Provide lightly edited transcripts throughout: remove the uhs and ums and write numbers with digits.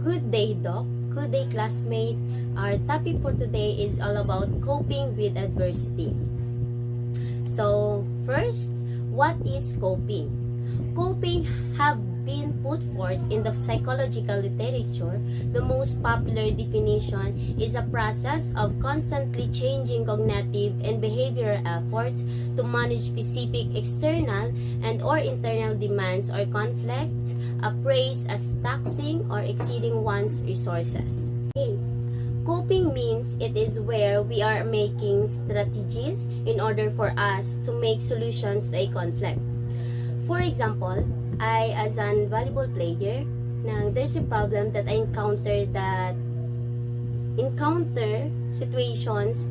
Good day, Doc. Good day, classmate. Our topic for today is all about coping with adversity. So, first, what is coping? Coping have been put forth in the psychological literature. The most popular definition is a process of constantly changing cognitive and behavioral efforts to manage specific external and or internal demands or conflicts appraised as taxing or exceeding one's resources. Okay. Coping means it is where we are making strategies in order for us to make solutions to a conflict. For example, I as an volleyball player, there's a problem that I encounter situations.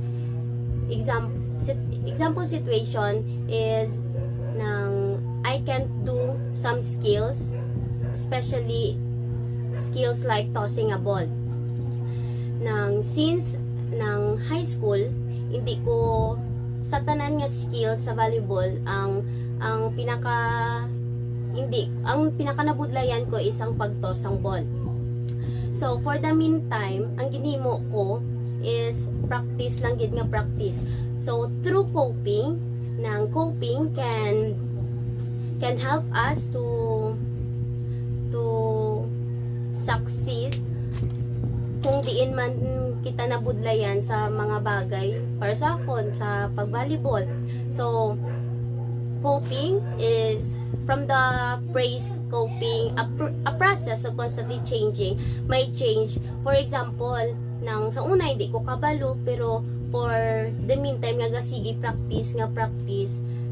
Example situation is I can't do some skills, especially skills like tossing a ball. Since high school, hindi ko sa tanan nga skills sa volleyball ang pinakanabudlayan ko is ang pagtoss ang ball. So for the meantime, ang ginhimo ko is practice lang gid nga practice. So through coping can help us to succeed kung diin man kita nabudlayan sa mga bagay para sa akon sa pagvolleyball. So coping is from the phrase coping, a process of constantly changing, may change. For example, sa una hindi ko kabalo, pero for the meantime nga sige practice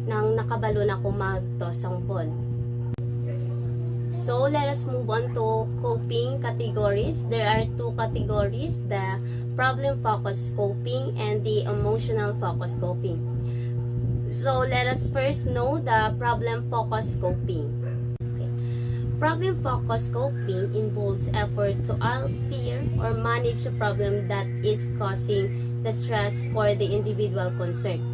nang nakabalo na ko magtoss ang ball. So let us move on to coping categories. There are two categories, the problem focused coping and the emotional focused coping. So let us first know the problem-focused coping. Okay. Problem-focused coping involves effort to alter or manage the problem that is causing the stress for the individual concerned.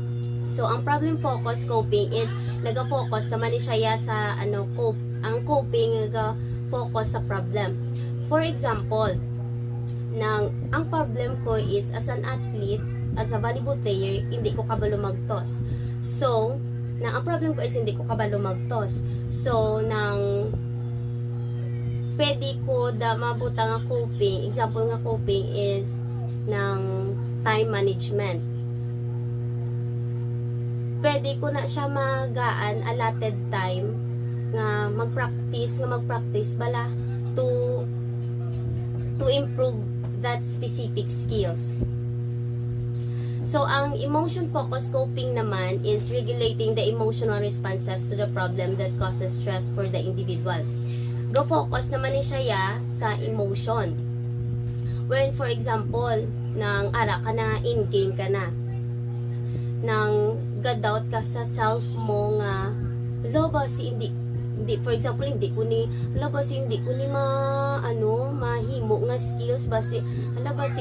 So ang problem-focused coping is naga-focus naman siya sa ang coping naga-focus sa problem. For example, ang problem ko is as an athlete, as a volleyball player, hindi ko kabalo magtoss. So, ang problem ko is hindi ko kabalo magtoss. So, pwede ko mabuta nga coping, example nga coping is time management. Pwede ko na siya magaan allotted time nga magpractice bala to improve that specific skills. So, ang emotion-focused coping naman is regulating the emotional responses to the problem that causes stress for the individual. Go-focus naman siya sa emotion. When, for example, ara ka na, in-game ka na, ga-doubt ka sa self mo nga, for example, hindi ko ni mahimo nga skills basi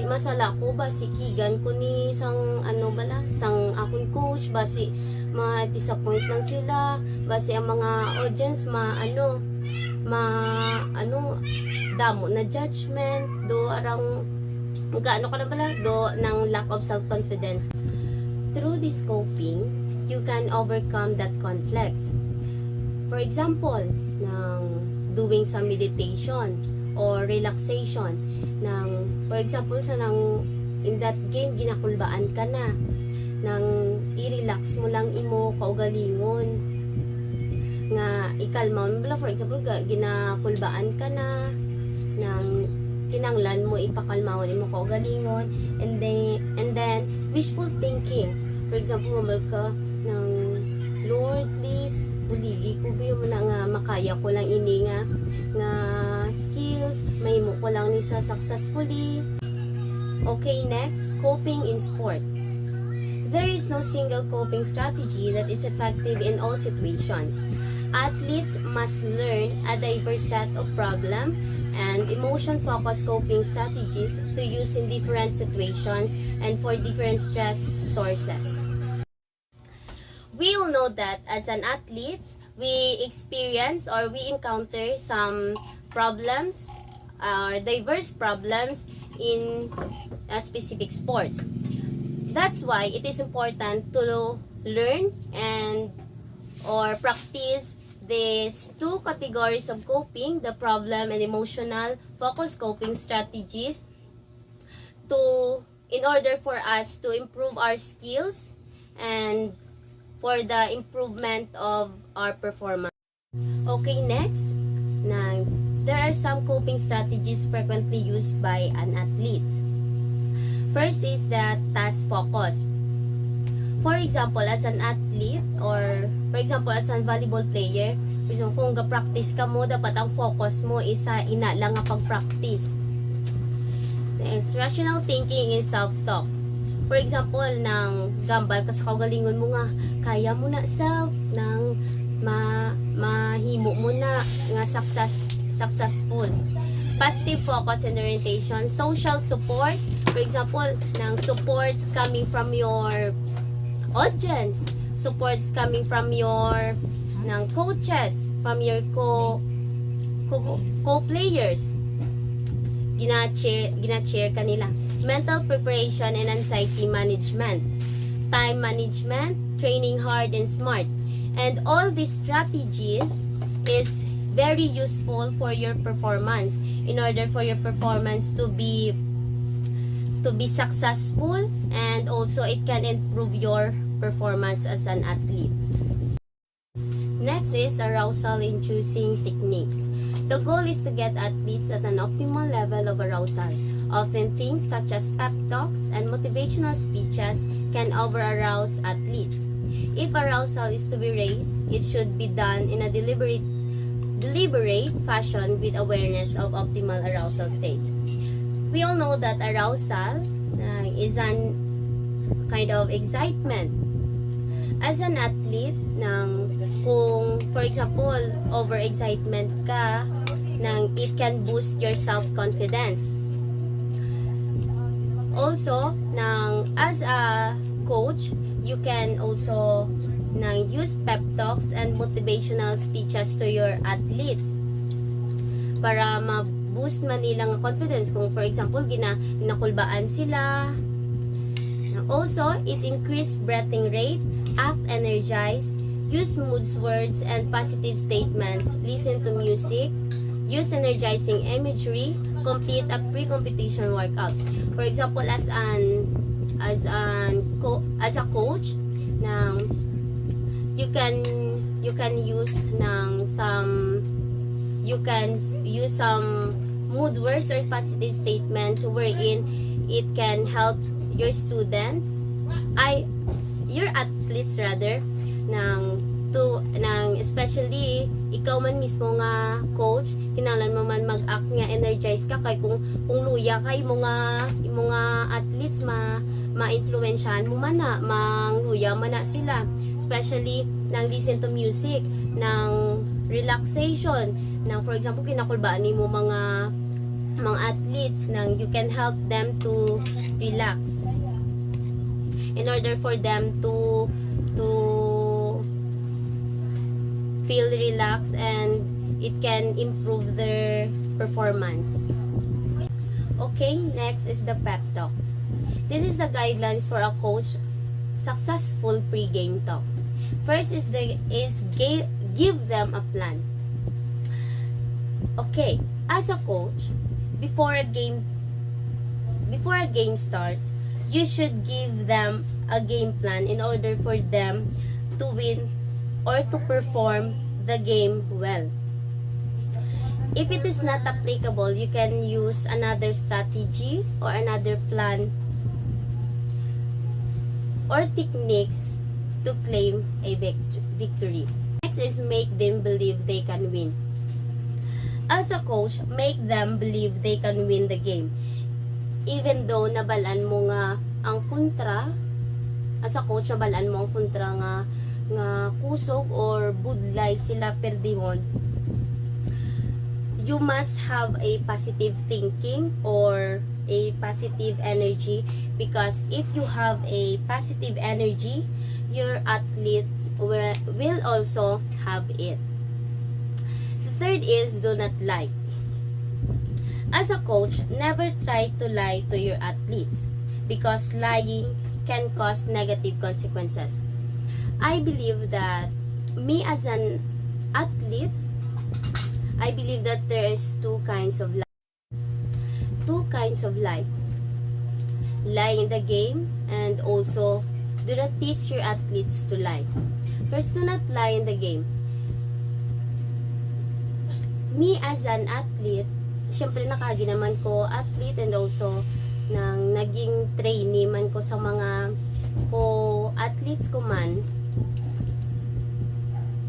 masala ko basi kigan ko ni sang akong coach basi ma-disappoint lang sila basi ang mga audience damo na judgment do arang ng lack of self-confidence. Through this coping, you can overcome that conflicts. For example, doing some meditation or relaxation. For example, in that game, ginakulbaan ka na. I-relax mo lang imo kaugalingon. Nga, ikalma mo. For example, ginakulbaan ka na. Kinanglan mo, ipakalmawon imo kaugalingon. And then, wishful thinking. For example, mamal ka Lord, please, uligi ko ba yung nga makaya ko lang ini nga skills, mahimo ko lang ni sa successfully. Okay, next, coping in sport. There is no single coping strategy that is effective in all situations. Athletes must learn a diverse set of problem and emotion-focused coping strategies to use in different situations and for different stress sources. We all know that as an athlete, we experience or we encounter some problems diverse problems in specific sports. That's why it is important to learn and or practice these two categories of coping, the problem and emotional focus coping strategies, in order for us to improve our skills and for the improvement of our performance. Okay, next, there are some coping strategies frequently used by an athlete. First is the task focus. For example, as an athlete or for example as a volleyball player, kung ga-practice ka mo, dapat ang focus mo is sa ina lang nga pag-practice. Next, rational thinking is self-talk. For example, nang gambal ka sa kaugalingon mo nga, kaya mo na self, nang mahimo mo na nga successful. Positive focus and orientation, social support. For example, nang supports coming from your audience, supports coming from your coaches, from your co-players. Gina-cheer kanila. Mental preparation and anxiety management. Time management, training hard and smart. And all these strategies is very useful for your performance in order for your performance to be successful, and also it can improve your performance as an athlete. Next is arousal inducing techniques. The goal is to get athletes at an optimal level of arousal. Often things such as pep talks and motivational speeches can over-arouse athletes. If arousal is to be raised, it should be done in a deliberate fashion with awareness of optimal arousal states. We all know that arousal is an kind of excitement. As an athlete, kung for example, over-excitement ka, it can boost your self-confidence. Also, as a coach, you can also use pep talks and motivational speeches to your athletes para ma-boost man nilang confidence. Kung for example, ginakulbaan sila. Also, it increase breathing rate, act energized, use mood words and positive statements, listen to music, use energizing imagery, complete a pre-competition workout. For example, as a coach, you can use some mood words or positive statements wherein it can help your students, your athletes rather, especially ikaw man mismo nga coach, kinahanglan mo man mag-act nga energize ka kay kung luya kay mga athletes ma-influensyahan mo man na, mangluya man na sila, especially listen to music, relaxation, for example kinakulbaan nimo mga athletes, you can help them to relax in order for them to feel relaxed, and it can improve their performance. Okay, next is the pep talks. This is the guidelines for a coach successful pre-game talk. First is give them a plan. Okay, as a coach, before a game starts, you should give them a game plan in order for them to win or to perform the game well. If it is not applicable, you can use another strategy or another plan or techniques to claim a victory. Next is make them believe they can win. As a coach, make them believe they can win the game. Even though nabalaan mo nga ang kontra, as a coach, nabalaan mo ang kontra nga kusog or budlay sila perdihon, you must have a positive thinking or a positive energy, because if you have a positive energy, your athletes will also have it. The third is do not like. As a coach, never try to lie to your athletes because lying can cause negative consequences. I believe that me as an athlete, I believe that there is two kinds of lie. Two kinds of lie. Lie in the game and also do not teach your athletes to lie. First, do not lie in the game. Me as an athlete, syempre nakaginaman ko athlete and also nang naging trainee man ko sa mga athletes ko man.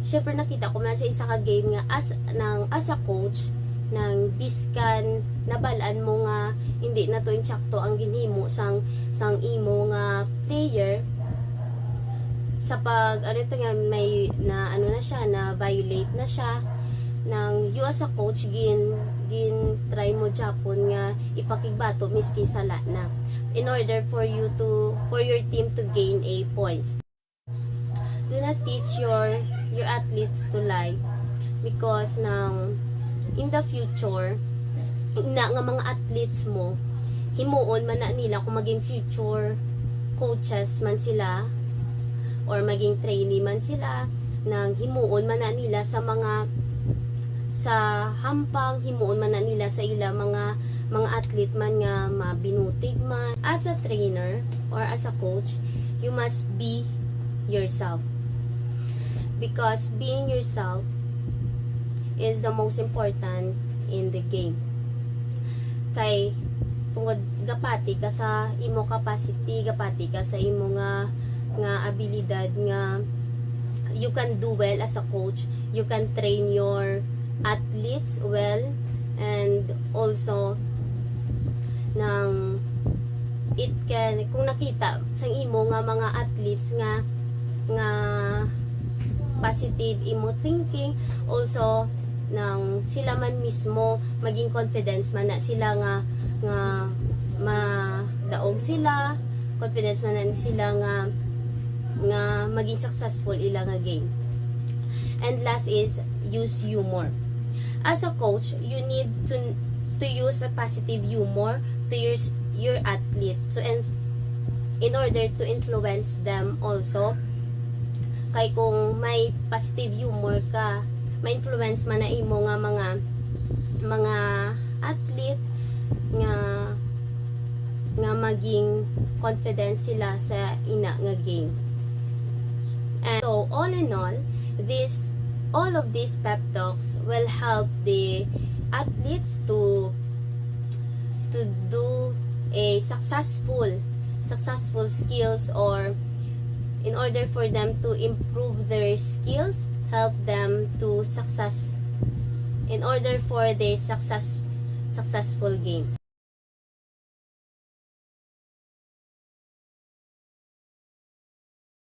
Syempre nakita ko man sa isa ka game nga as a coach nang biskan nabalaan mo nga hindi na to insakto ang ginhimo sang imo nga player sa pag ano to nga may na ano na siya na violate na siya nang you as a coach gin try mo Japon nga ipakigbato miski sala na in order for your team to gain a points. Do not teach your athletes to lie because nang in the future nga mga athletes mo himuon man na nila kung maging future coaches man sila or maging trainee man sila nang himuon man na nila sa hampang himuon man na nila sa ila mga athlete man nga mabinutig man. As a trainer or as a coach, you must be yourself because being yourself is the most important in the game. Kay tungod gapati ka sa imo capacity, gapati ka sa imo nga abilidad nga you can do well as a coach, you can train your athletes well and also nang it can kung nakita sa imo nga mga athletes nga positive imo thinking also nang sila man mismo maging confidence man na sila nga madaog sila confidence man na sila nga maging successful ila nga game. And last is use humor. As a coach, you need to use a positive humor to your athlete so in order to influence them also. Kay kung may positive humor ka, ma-influence man na imo nga mga athlete nga maging confident sila sa ina nga game. And so all in all, all of these pep talks will help the athletes to do a successful skills, or in order for them to improve their skills, help them to success in order for the successful game.